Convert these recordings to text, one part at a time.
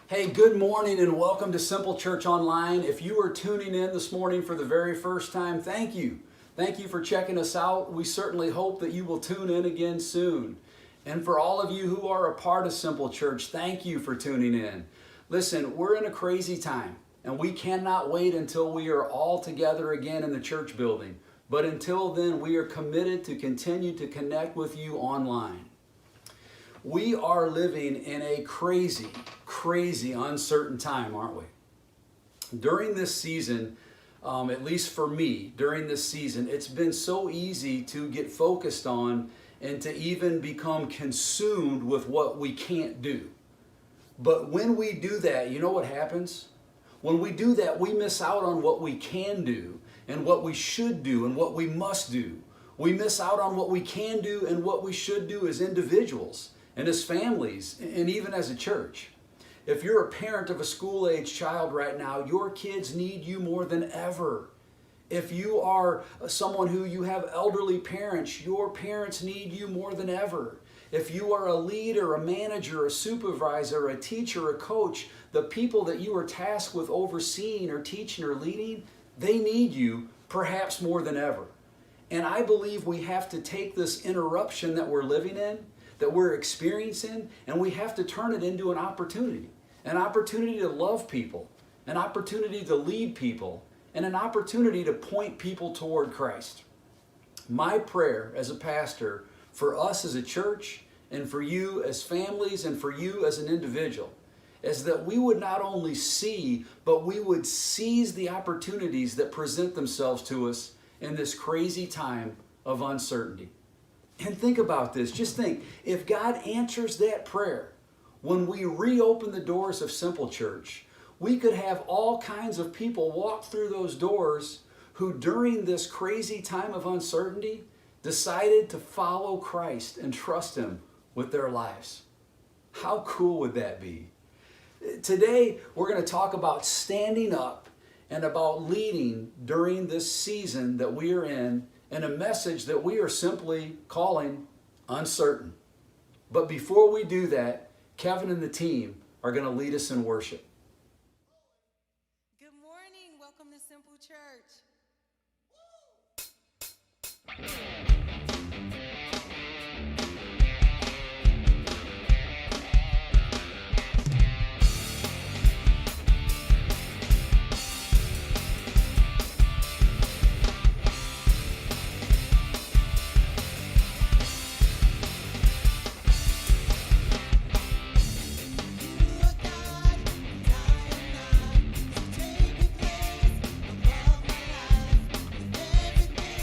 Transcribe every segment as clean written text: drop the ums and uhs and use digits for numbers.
Hey, good morning and welcome to Simplechurch Online. If you are tuning in this morning for the very first time, thank you. Thank you for checking us out. We certainly hope that you will tune in again soon. And for all of you who are a part of Simplechurch, thank you for tuning in. Listen, we're in a crazy time, and we cannot wait until we are all together again in the church building. But until then, we are committed to continue to connect with you online. We are living in a crazy, uncertain time, aren't we? During this season, at least for me, during this season, it's been so easy to get focused on and to even become consumed with what we can't do. But when we do that, you know what happens? When we do that, we miss out on what we can do and what we should do and what we must do. We miss out on what we can do and what we should do as individuals and as families and even as a church. If you're a parent of a school-age child right now, your kids need you more than ever. If you are someone who you have elderly parents, your parents need you more than ever. If you are a leader, a manager, a supervisor, a teacher, a coach, the people that you are tasked with overseeing or teaching or leading, they need you perhaps more than ever. And I believe we have to take this interruption that we're living in, that we're experiencing, and we have to turn it into an opportunity to love people, an opportunity to lead people, and an opportunity to point people toward Christ. My prayer as a pastor for us as a church and for you as families and for you as an individual is that we would not only see, but we would seize the opportunities that present themselves to us in this crazy time of uncertainty. And think about this. Just think, if God answers that prayer, when we reopen the doors of Simplechurch, we could have all kinds of people walk through those doors who during this crazy time of uncertainty decided to follow Christ and trust Him with their lives. How cool would that be? Today, we're going to talk about standing up and about leading during this season that we are in a message that we are simply calling uncertain. But before we do that, Kevin and the team are going to lead us in worship. Good morning. Welcome to Simplechurch. Take your place above my life. Everything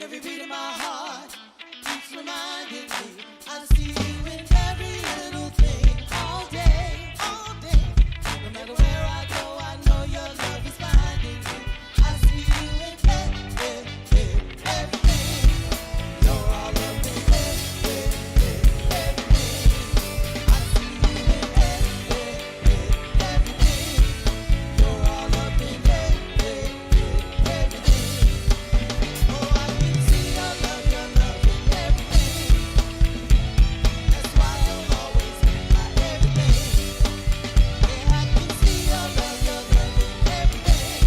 every beat of my heart keeps reminding me I see you in every little thing, all day, all day. No matter where I go, I know your love is finding me. I see you in everything. You're all up in everything. I see you in everything. You're all up in everything. Oh, I can see your love in everything. That's why you'll always be my everything. Yeah, I can see your love in everything.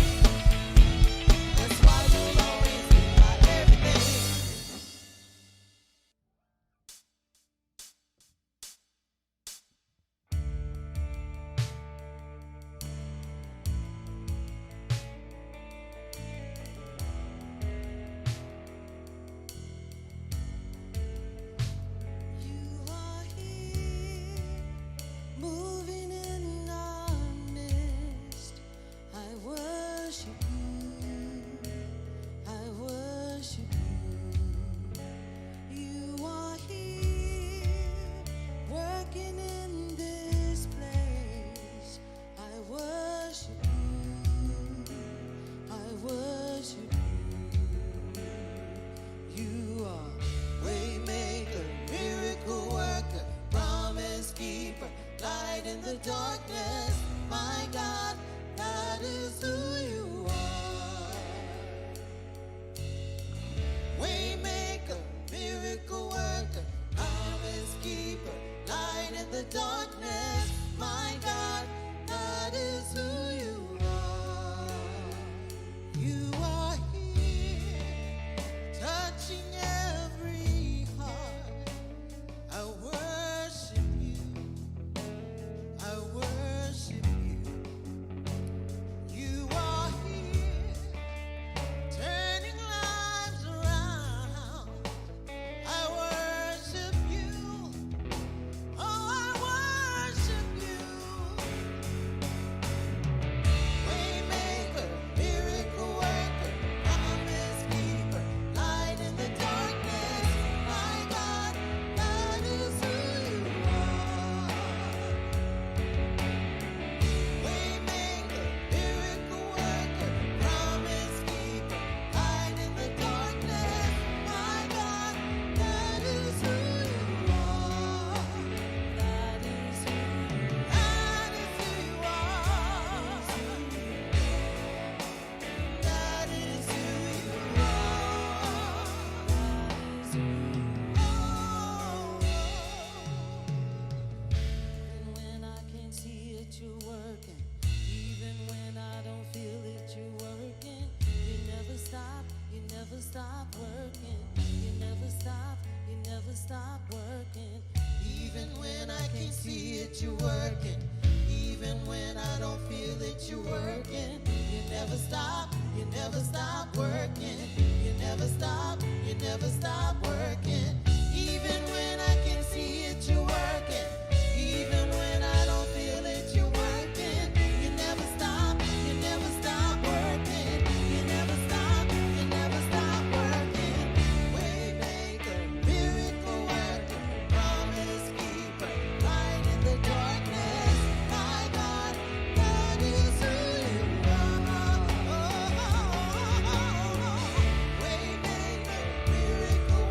That's why you'll always be my everything. You are here, moving in our midst. I worship you. I worship you. You are here, working in this place. I worship you. I worship you. You are waymaker, miracle worker, promise keeper, light in the darkness. My God, that is who you are. Waymaker, miracle worker, promise keeper, light in the darkness. My God, that is who you are. You are here, touching every heart. I worship you. I worship you. You are here, turning lives around. I worship you. Oh, I worship you. Waymaker, miracle worker, promise keeper, light in the darkness. My God, that is who you are. Waymaker, miracle worker, promise keeper, light in the darkness. My God, that is who you are. That is who you are. That is who you are. That is who you are. Even when I can't see it, you're working. Even when I don't feel it, you're working. You never stop, you never stop working. You never stop, you never stop working. Even when I can't see it, you're working. Even when I don't feel it, you're working. You never stop, you never stop working. You never stop, you never stop working. Even when I can see it, you're working. Even when I don't feel it, you're working. You never stop, you never stop working. You never stop, you never stop working. Waymaker, miracle worker, promise keeper, light in the darkness. My God, that is who you are. Waymaker, miracle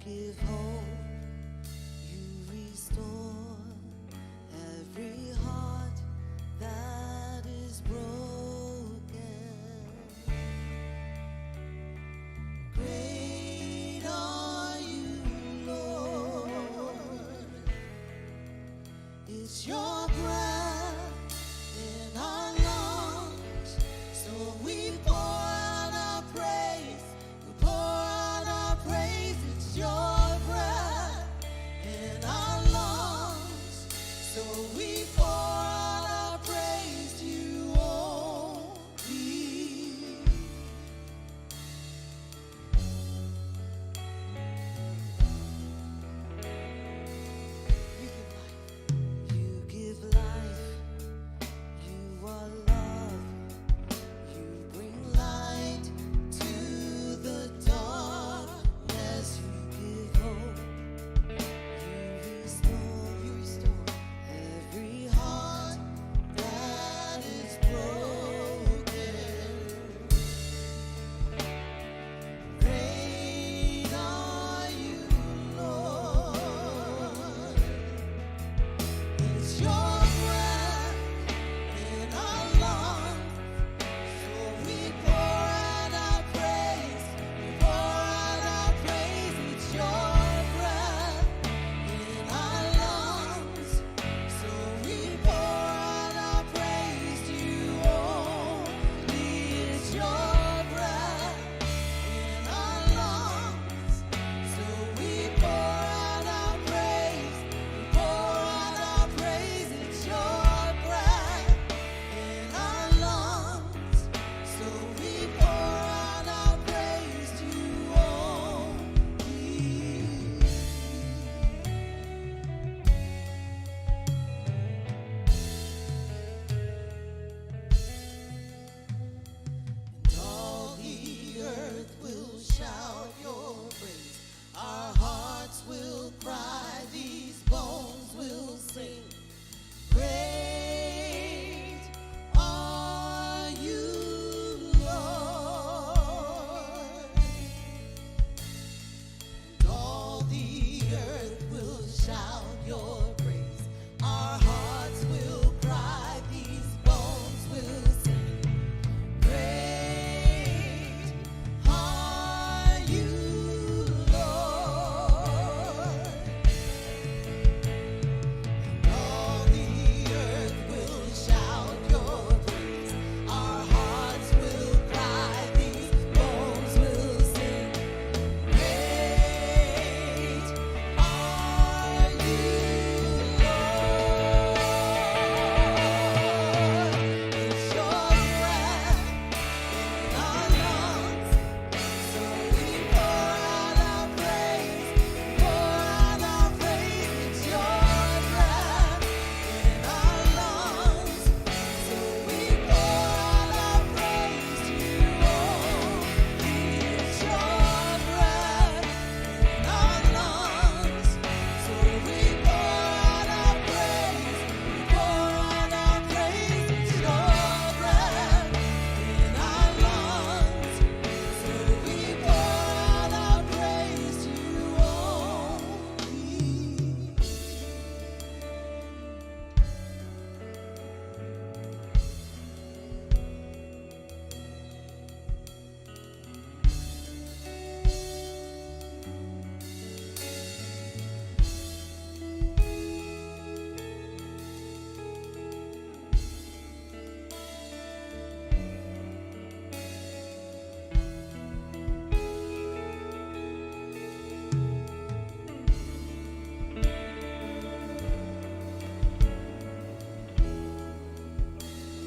give hope, you restore every heart that is broken. Great are you, Lord. It's your breath in our lungs, so we pour out our praise. We pour out our praise. It's your breath in our lungs, so we pour out our praise to you only. You give life, you are love, you bring light to the darkness, you give hope, you restore every heart that is broken. Great are you, Lord. It's your breath in our lungs, so we pour out our praise. We pour out our praise. It's your breath in our lungs, so we pour out our praise to you only. It's your breath in our lungs, so we pour out our praise. We pour out our praise. It's your breath in our lungs, so we pour out our praise to you only. And all the earth will shout your praise. Our hearts will cry, these bones will sing. Great are you, Lord. And all the earth will shout your praise. Our hearts will cry, these bones will sing. Great are you, Lord. And all the earth will shout your praise. Our hearts will cry, these bones will sing. Great are you, Lord. It's your breath in our lungs, so we pour out our praise. Pour out our praise. It's your breath in our lungs, so we pour out our praise to you only. It's your breath in our lungs, so we pour out our praise. We pour out our praise. It's your breath in our lungs, so we pour out our praise to you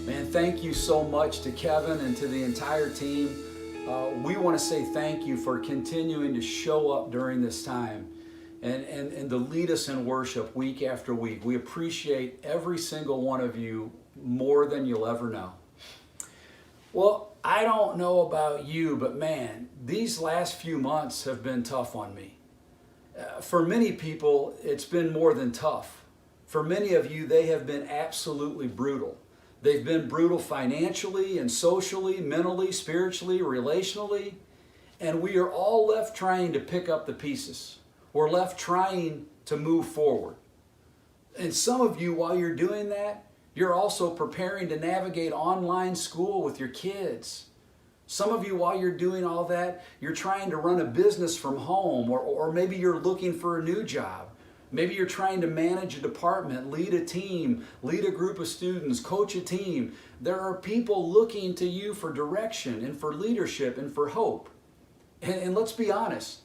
Man, thank you so much to Kevin and to the entire team. We want to say thank you for continuing to show up during this time and to lead us in worship week after week. We appreciate every single one of you more than you'll ever know. Well, I don't know about you, but man, these last few months have been tough on me. For many people, it's been more than tough. For many of you, they have been absolutely brutal. They've been brutal financially and socially, mentally, spiritually, relationally, and we are all left trying to pick up the pieces. We're left trying to move forward. And some of you, while you're doing that, you're also preparing to navigate online school with your kids. Some of you, while you're doing all that, you're trying to run a business from home, or maybe you're looking for a new job. Maybe you're trying to manage a department, lead a team, lead a group of students, coach a team. There are people looking to you for direction and for leadership and for hope. And let's be honest,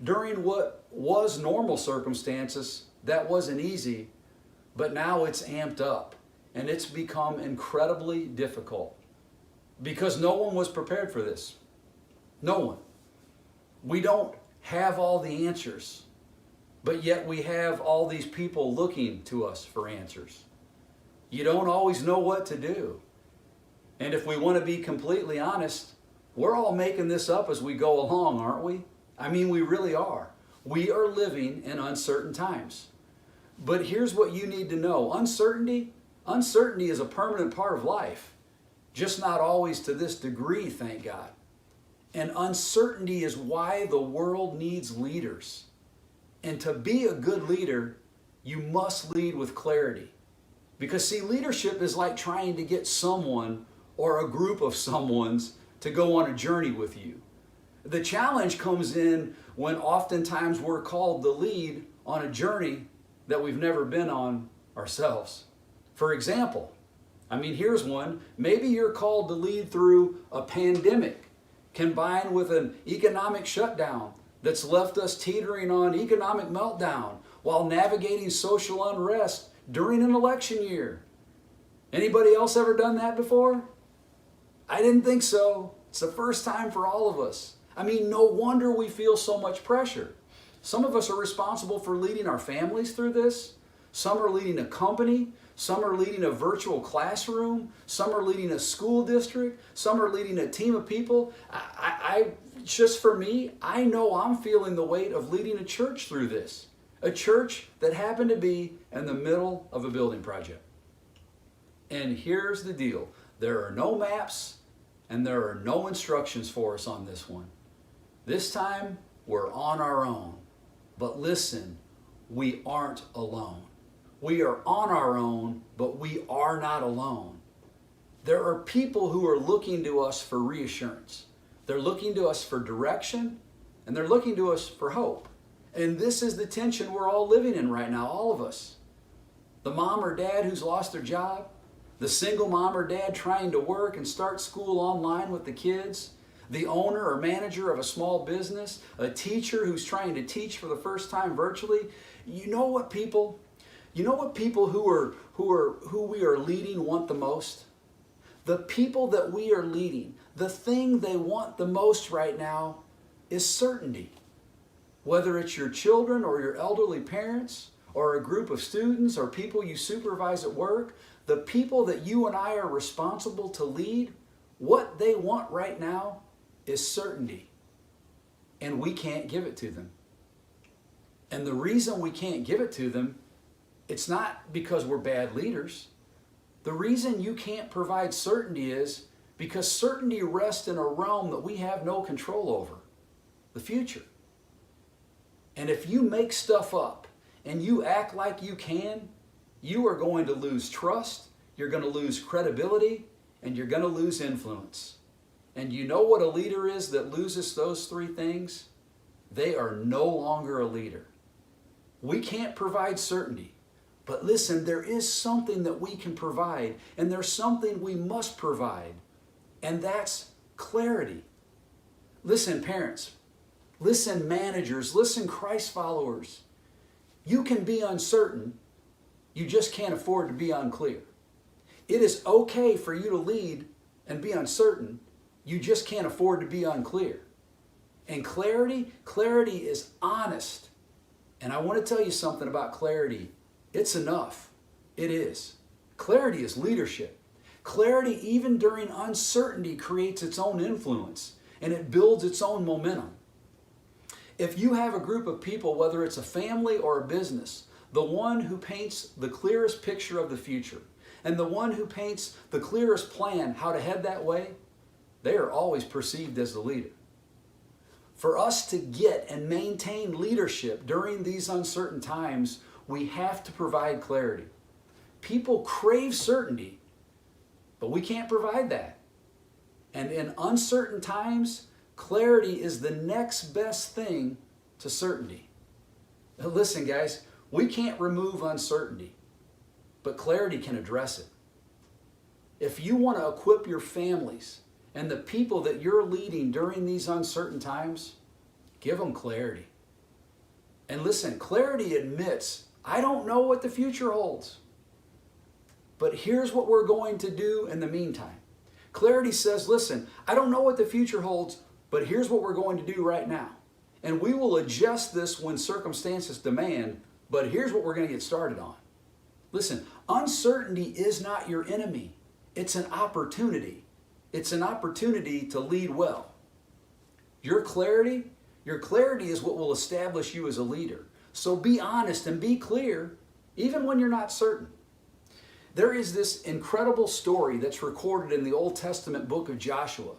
during what was normal circumstances, that wasn't easy, but now it's amped up and it's become incredibly difficult because no one was prepared for this. No one. We don't have all the answers, but yet we have all these people looking to us for answers. You don't always know what to do. And if we want to be completely honest, we're all making this up as we go along, aren't we? I mean, we really are. We are living in uncertain times. But here's what you need to know. Uncertainty is a permanent part of life, just not always to this degree, thank God. And uncertainty is why the world needs leaders. And to be a good leader, you must lead with clarity. Because see, leadership is like trying to get someone or a group of someones to go on a journey with you. The challenge comes in when oftentimes we're called to lead on a journey that we've never been on ourselves. For example, here's one. Maybe you're called to lead through a pandemic combined with an economic shutdown that's left us teetering on economic meltdown while navigating social unrest during an election year. Anybody else ever done that before? I didn't think so. It's the first time for all of us. No wonder we feel so much pressure. Some of us are responsible for leading our families through this. Some are leading a company. Some are leading a virtual classroom. Some are leading a school district. Some are leading a team of people. Just for me, I know I'm feeling the weight of leading a church through this. A church that happened to be in the middle of a building project. And here's the deal. There are no maps and there are no instructions for us on this one. This time, we're on our own. But listen, we aren't alone. We are on our own, but we are not alone. There are people who are looking to us for reassurance. They're looking to us for direction, and they're looking to us for hope. And this is the tension we're all living in right now, all of us. The mom or dad who's lost their job, the single mom or dad trying to work and start school online with the kids, the owner or manager of a small business, a teacher who's trying to teach for the first time virtually. You know what people who we are leading want the most? The people that we are leading, the thing they want the most right now is certainty. Whether it's your children or your elderly parents or a group of students or people you supervise at work, the people that you and I are responsible to lead, what they want right now is certainty. And we can't give it to them. And the reason we can't give it to them, it's not because we're bad leaders. The reason you can't provide certainty is because certainty rests in a realm that we have no control over, the future. And if you make stuff up and you act like you can, you are going to lose trust, you're going to lose credibility, and you're going to lose influence. And you know what a leader is that loses those three things? They are no longer a leader. We can't provide certainty. But listen, there is something that we can provide, and there's something we must provide, and that's clarity. Listen, parents. Listen, managers. Listen, Christ followers. You can be uncertain. You just can't afford to be unclear. It is okay for you to lead and be uncertain. You just can't afford to be unclear. And clarity is honest. And I want to tell you something about clarity. It's enough. It is. Clarity is leadership. Clarity, even during uncertainty, creates its own influence and it builds its own momentum. If you have a group of people, whether it's a family or a business, the one who paints the clearest picture of the future and the one who paints the clearest plan how to head that way, they are always perceived as the leader. For us to get and maintain leadership during these uncertain times, we have to provide clarity. People crave certainty, but we can't provide that. And in uncertain times, clarity is the next best thing to certainty. Now listen, guys, we can't remove uncertainty, but clarity can address it. If you want to equip your families and the people that you're leading during these uncertain times, give them clarity. And listen, clarity admits, I don't know what the future holds, but here's what we're going to do in the meantime. Clarity says, listen, I don't know what the future holds, but here's what we're going to do right now. And we will adjust this when circumstances demand, but here's what we're going to get started on. Listen, uncertainty is not your enemy. It's an opportunity. It's an opportunity to lead well. Your clarity is what will establish you as a leader. So be honest and be clear, even when you're not certain. There is this incredible story that's recorded in the Old Testament book of Joshua.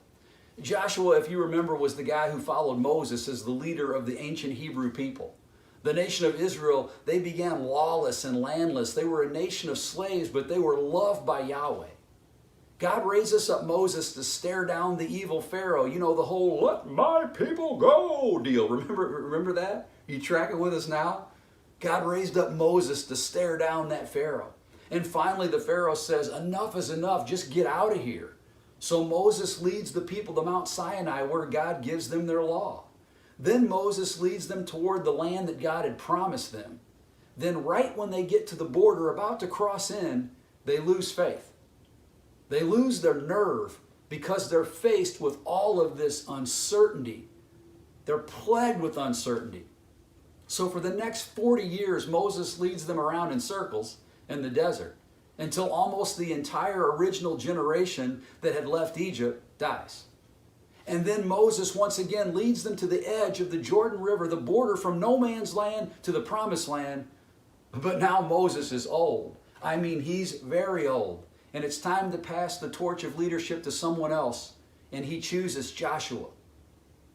Joshua, if you remember, was the guy who followed Moses as the leader of the ancient Hebrew people. The nation of Israel, they began lawless and landless. They were a nation of slaves, but they were loved by Yahweh. God raises up Moses to stare down the evil Pharaoh. You know, the whole "let my people go" deal. Remember that? You tracking with us now? God raised up Moses to stare down that Pharaoh. And finally the Pharaoh says, enough is enough, just get out of here. So Moses leads the people to Mount Sinai where God gives them their law. Then Moses leads them toward the land that God had promised them. Then right when they get to the border, about to cross in, they lose faith. They lose their nerve because they're faced with all of this uncertainty. They're plagued with uncertainty. So for the next 40 years, Moses leads them around in circles in the desert until almost the entire original generation that had left Egypt dies. And then Moses once again leads them to the edge of the Jordan River, the border from no man's land to the promised land. But now Moses is old. I mean, he's very old. And it's time to pass the torch of leadership to someone else. And he chooses Joshua.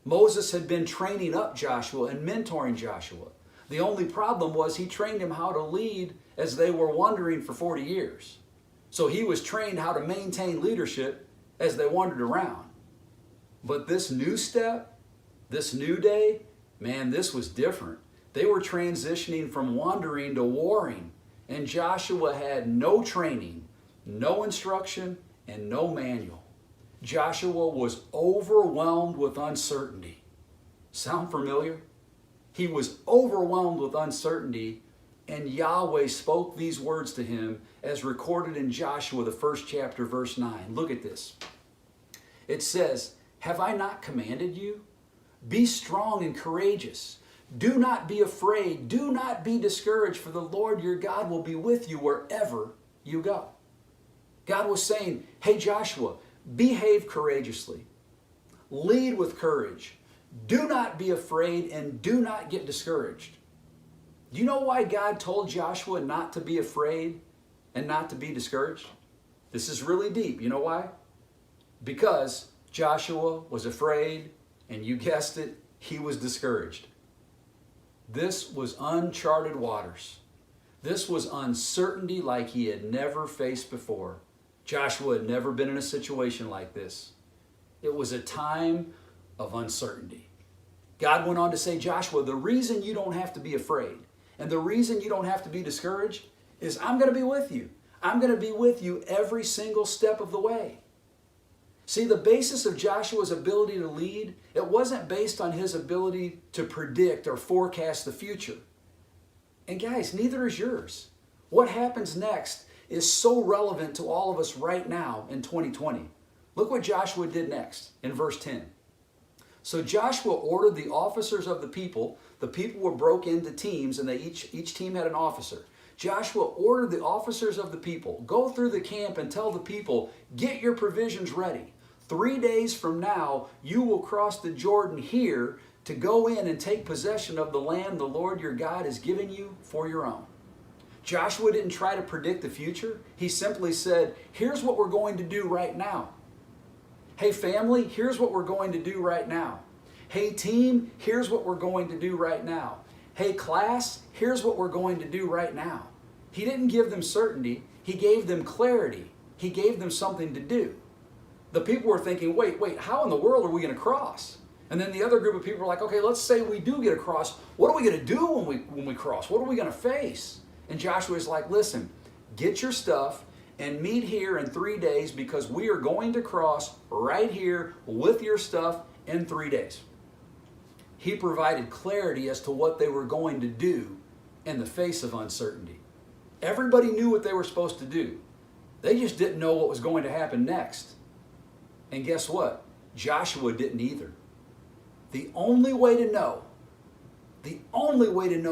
Moses had been training up Joshua and mentoring Joshua. The only problem was he trained him how to lead as they were wandering for 40 years. So he was trained how to maintain leadership as they wandered around. But this new step, this new day, man, this was different. They were transitioning from wandering to warring. And Joshua had no training, no instruction, and no manual. Joshua was overwhelmed with uncertainty. Sound familiar? He was overwhelmed with uncertainty, and Yahweh spoke these words to him as recorded in Joshua, the 1st chapter, verse 9. Look at this. It says, "Have I not commanded you? Be strong and courageous. Do not be afraid. Do not be discouraged, for the Lord your God will be with you wherever you go." God was saying, hey Joshua, behave courageously. Lead with courage. Do not be afraid and do not get discouraged. Do you know why God told Joshua not to be afraid and not to be discouraged? This is really deep. You know why? Because Joshua was afraid, and you guessed it, he was discouraged. This was uncharted waters. This was uncertainty like he had never faced before. Joshua had never been in a situation like this. It was a time of uncertainty. God went on to say, Joshua, the reason you don't have to be afraid and the reason you don't have to be discouraged is I'm going to be with you. I'm going to be with you every single step of the way. See, the basis of Joshua's ability to lead, it wasn't based on his ability to predict or forecast the future. And guys, neither is yours. What happens next is so relevant to all of us right now in 2020. Look what Joshua did next in verse 10. So Joshua ordered the officers of the people were broke into teams, and each team had an officer. Joshua ordered the officers of the people, go through the camp and tell the people, get your provisions ready. 3 days from now, you will cross the Jordan here to go in and take possession of the land the Lord your God is giving you for your own. Joshua didn't try to predict the future. He simply said, here's what we're going to do right now. Hey family, here's what we're going to do right now. Hey team, here's what we're going to do right now. Hey class, here's what we're going to do right now. He didn't give them certainty, he gave them clarity. He gave them something to do. The people were thinking, wait, how in the world are we going to cross? And then the other group of people were like, okay, let's say we do get across. What are we going to do when we cross? What are we going to face? And Joshua is like, listen, get your stuff and meet here in 3 days because we are going to cross right here with your stuff in 3 days. He provided clarity as to what they were going to do in the face of uncertainty. Everybody knew what they were supposed to do. They just didn't know what was going to happen next. And guess what? Joshua didn't either. The only way to know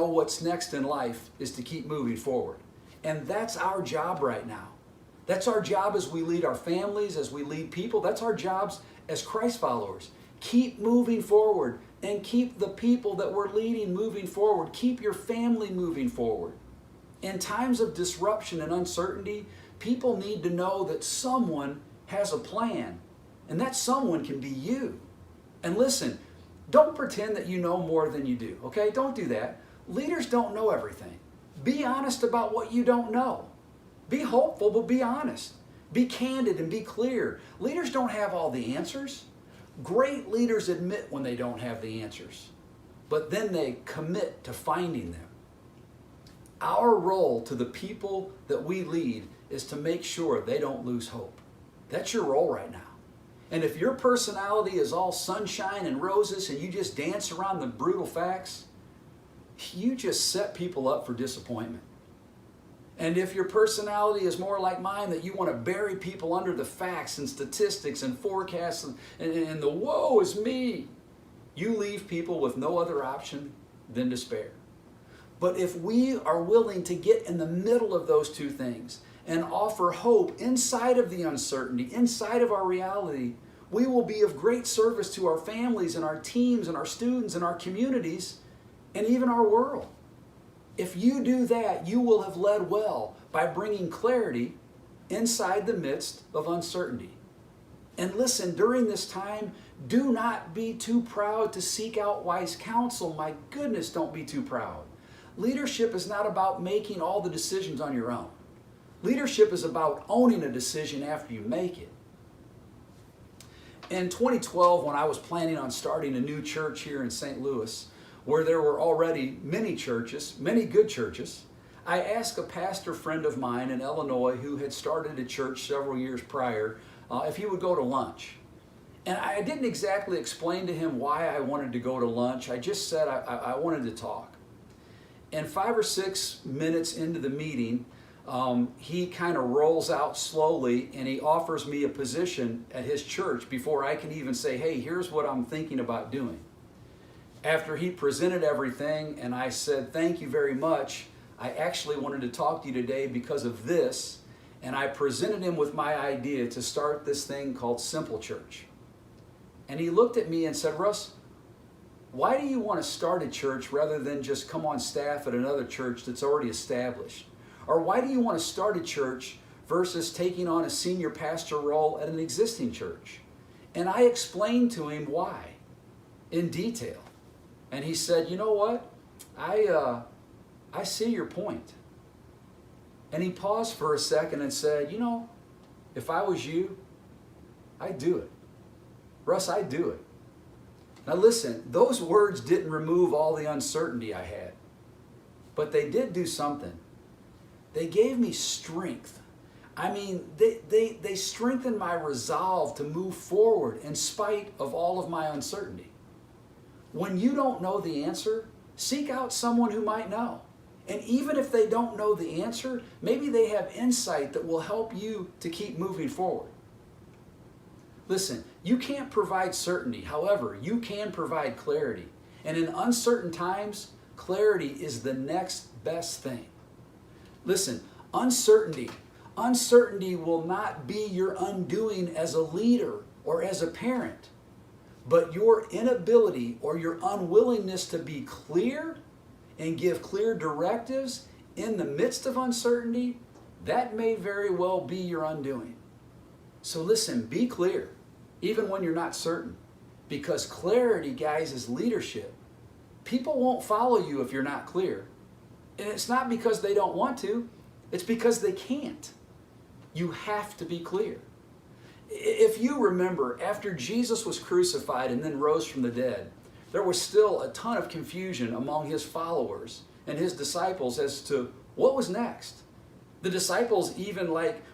what's next in life is to keep moving forward. And that's our job right now. That's our job as we lead our families, as we lead people. That's our jobs as Christ followers. Keep moving forward and keep the people that we're leading moving forward. Keep your family moving forward. In times of disruption and uncertainty, people need to know that someone has a plan, and that someone can be you. And listen, don't pretend that you know more than you do, okay? Don't do that. Leaders don't know everything. Be honest about what you don't know. Be hopeful, but be honest. Be candid and be clear. Leaders don't have all the answers. Great leaders admit when they don't have the answers, but then they commit to finding them. Our role to the people that we lead is to make sure they don't lose hope. That's your role right now. And if your personality is all sunshine and roses and you just dance around the brutal facts, you just set people up for disappointment. And if your personality is more like mine, that you want to bury people under the facts and statistics and forecasts and the woe is me, you leave people with no other option than despair. But if we are willing to get in the middle of those two things and offer hope inside of the uncertainty, inside of our reality, we will be of great service to our families and our teams and our students and our communities and even our world. If you do that, you will have led well by bringing clarity inside the midst of uncertainty. And listen, during this time, do not be too proud to seek out wise counsel. My goodness, don't be too proud. Leadership is not about making all the decisions on your own. Leadership is about owning a decision after you make it. In 2012, when I was planning on starting a new church here in St. Louis, where there were already many churches, many good churches, I asked a pastor friend of mine in Illinois who had started a church several years prior if he would go to lunch. And I didn't exactly explain to him why I wanted to go to lunch. I just said I wanted to talk. And 5 or 6 minutes into the meeting, he kind of rolls out slowly and he offers me a position at his church before I can even say, hey, here's what I'm thinking about doing. After he presented everything and I said, thank you very much, I actually wanted to talk to you today because of this. And I presented him with my idea to start this thing called Simplechurch. And he looked at me and said, Russ, why do you want to start a church rather than just come on staff at another church that's already established? Or why do you want to start a church versus taking on a senior pastor role at an existing church? And I explained to him why in detail. And he said, you know what? I see your point. And he paused for a second and said, you know, if I was you, I'd do it. Russ, I'd do it. Now listen, those words didn't remove all the uncertainty I had, but they did do something. They gave me strength. I mean, they strengthened my resolve to move forward in spite of all of my uncertainty. When you don't know the answer, seek out someone who might know. And even if they don't know the answer, maybe they have insight that will help you to keep moving forward. Listen, you can't provide certainty. However, you can provide clarity. And in uncertain times, clarity is the next best thing. Listen, uncertainty will not be your undoing as a leader or as a parent. But your inability or your unwillingness to be clear and give clear directives in the midst of uncertainty, that may very well be your undoing. So listen, be clear, even when you're not certain, Because clarity, guys, is leadership. People won't follow you if you're not clear. And it's not because they don't want to, it's because they can't. You have to be clear. If you remember, after Jesus was crucified and then rose from the dead, there was still a ton of confusion among his followers and his disciples as to what was next. The disciples even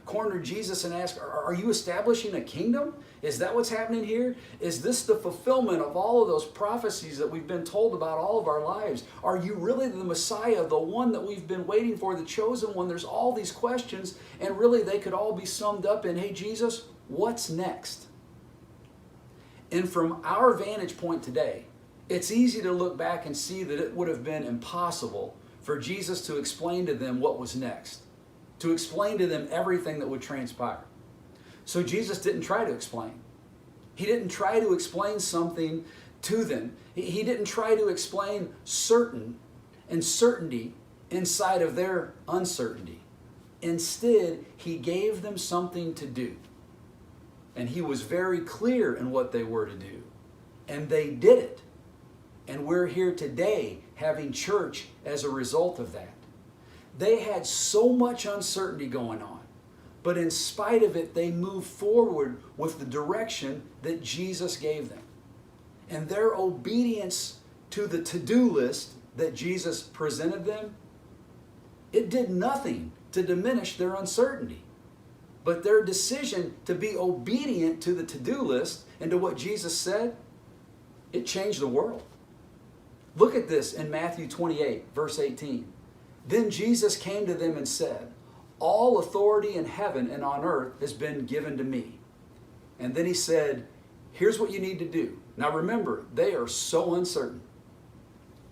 cornered Jesus and asked, are you establishing a kingdom? Is that what's happening here? Is this the fulfillment of all of those prophecies that we've been told about all of our lives? Are you really the Messiah, the one that we've been waiting for, the chosen one? There's all these questions, and really they could all be summed up in, hey, Jesus, what's next? And from our vantage point today, it's easy to look back and see that it would have been impossible for Jesus to explain to them what was next, to explain to them everything that would transpire. So Jesus didn't try to explain. He didn't try to explain something to them. He didn't try to explain certainty inside of their uncertainty. Instead, he gave them something to do. And he was very clear in what they were to do. And they did it. And we're here today having church as a result of that. They had so much uncertainty going on, but in spite of it, they moved forward with the direction that Jesus gave them. And their obedience to the to-do list that Jesus presented them, it did nothing to diminish their uncertainty. But their decision to be obedient to the to-do list and to what Jesus said, it changed the world. Look at this in Matthew 28, verse 18. Then Jesus came to them and said, all authority in heaven and on earth has been given to me. And then he said, here's what you need to do. Now remember, they are so uncertain.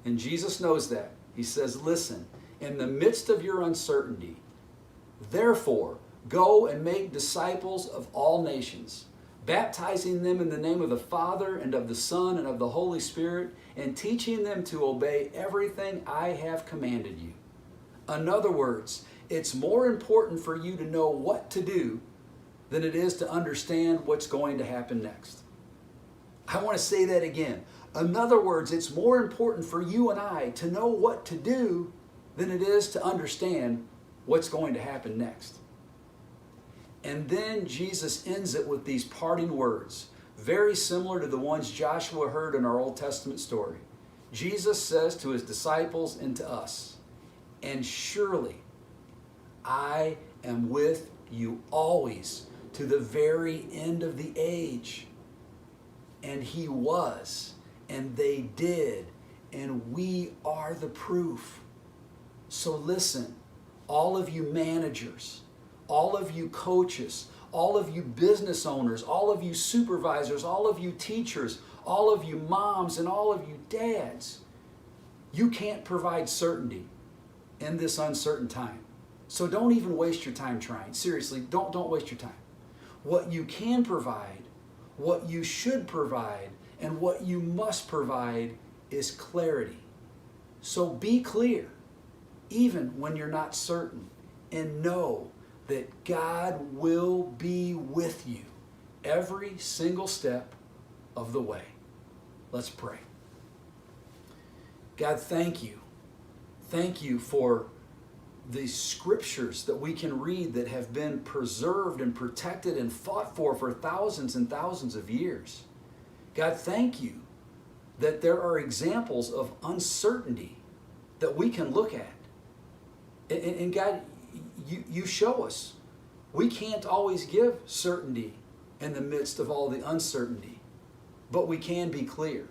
And Jesus knows that. He says, listen, in the midst of your uncertainty, therefore, go and make disciples of all nations, baptizing them in the name of the Father and of the Son and of the Holy Spirit, and teaching them to obey everything I have commanded you. In other words, it's more important for you to know what to do than it is to understand what's going to happen next. I want to say that again. In other words, it's more important for you and I to know what to do than it is to understand what's going to happen next. And then Jesus ends it with these parting words, very similar to the ones Joshua heard in our Old Testament story. Jesus says to his disciples and to us, and surely I am with you always to the very end of the age. And he was, and they did, and we are the proof. So listen, all of you managers, all of you coaches, all of you business owners, all of you supervisors, all of you teachers, all of you moms, and all of you dads, you can't provide certainty in this uncertain time. So don't even waste your time trying. Seriously, don't waste your time. What you can provide, what you should provide, and what you must provide is clarity. So be clear, even when you're not certain, and know that God will be with you every single step of the way. Let's pray. God, thank you. Thank you for the scriptures that we can read that have been preserved and protected and fought for thousands and thousands of years. God, thank you that there are examples of uncertainty that we can look at. And God, you show us. We can't always give certainty in the midst of all the uncertainty, but we can be clear.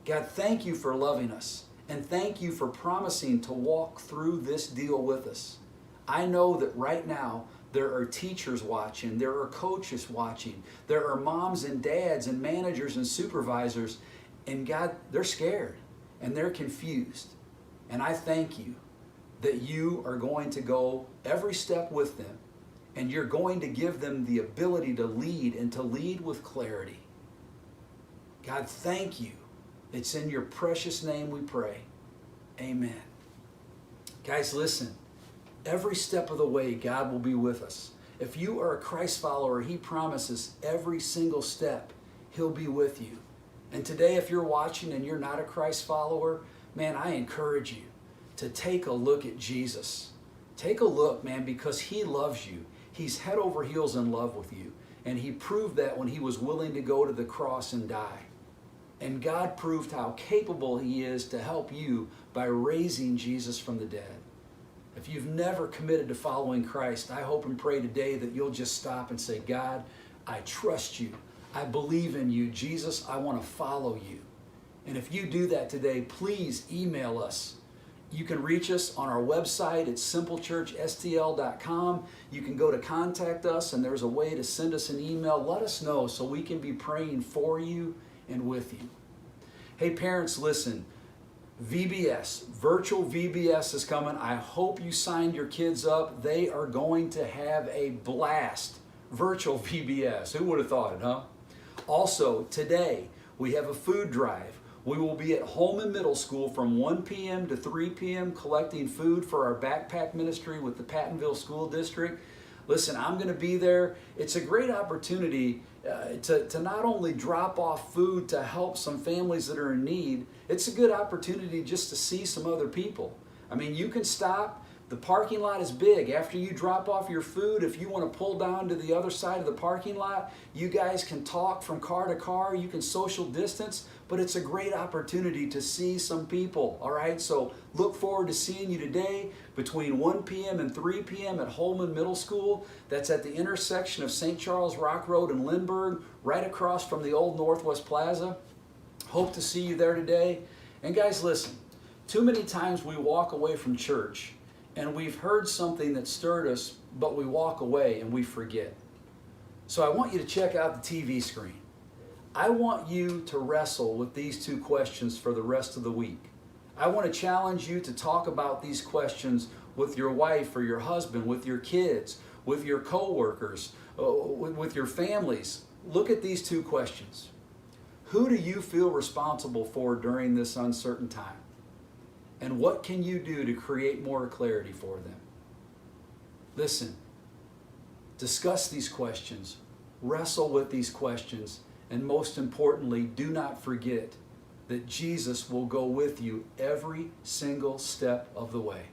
God, thank you for loving us, and thank you for promising to walk through this deal with us. I know that right now there are teachers watching, there are coaches watching, there are moms and dads and managers and supervisors, and God, they're scared and they're confused. And I thank you that you are going to go every step with them, and you're going to give them the ability to lead and to lead with clarity. God, thank you. It's in your precious name we pray. Amen. Guys, listen. Every step of the way, God will be with us. If you are a Christ follower, He promises every single step He'll be with you. And today, if you're watching and you're not a Christ follower, man, I encourage you to take a look at Jesus. Take a look, man, because He loves you. He's head over heels in love with you. And He proved that when He was willing to go to the cross and die. And God proved how capable He is to help you by raising Jesus from the dead. If you've never committed to following Christ, I hope and pray today that you'll just stop and say, God, I trust you. I believe in you. Jesus, I want to follow you. And if you do that today, please email us. You can reach us on our website at simplechurchstl.com. You can go to contact us, and there's a way to send us an email. Let us know so we can be praying for you and with you. Hey parents, listen, VBS, virtual VBS is coming. I hope you signed your kids up. They are going to have a blast. Virtual VBS, who would have thought it, huh? Also, today we have a food drive. We will be at Holman Middle School from 1 p.m. to 3 p.m. collecting food for our backpack ministry with the Pattonville School District. Listen, I'm going to be there. It's a great opportunity to not only drop off food to help some families that are in need, it's a good opportunity just to see some other people. I mean, you can stop. The parking lot is big. After you drop off your food, if you want to pull down to the other side of the parking lot, you guys can talk from car to car. You can social distance, but it's a great opportunity to see some people, all right? So look forward to seeing you today between 1 p.m. and 3 p.m. at Holman Middle School. That's at the intersection of St. Charles Rock Road and Lindbergh, right across from the old Northwest Plaza. Hope to see you there today. And guys, listen, too many times we walk away from church and we've heard something that stirred us, but we walk away and we forget. So I want you to check out the TV screen. I want you to wrestle with these two questions for the rest of the week. I want to challenge you to talk about these questions with your wife or your husband, with your kids, with your coworkers, with your families. Look at these two questions. Who do you feel responsible for during this uncertain time? And what can you do to create more clarity for them? Listen, discuss these questions, wrestle with these questions, and most importantly, do not forget that Jesus will go with you every single step of the way.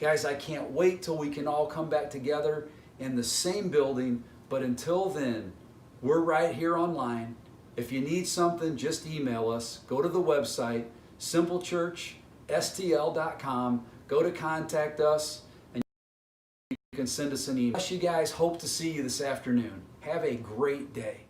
Guys, I can't wait till we can all come back together in the same building, but until then, we're right here online. If you need something, just email us. Go to the website, simplechurchstl.com. Go to contact us, and you can send us an email. Bless you guys. Hope to see you this afternoon. Have a great day.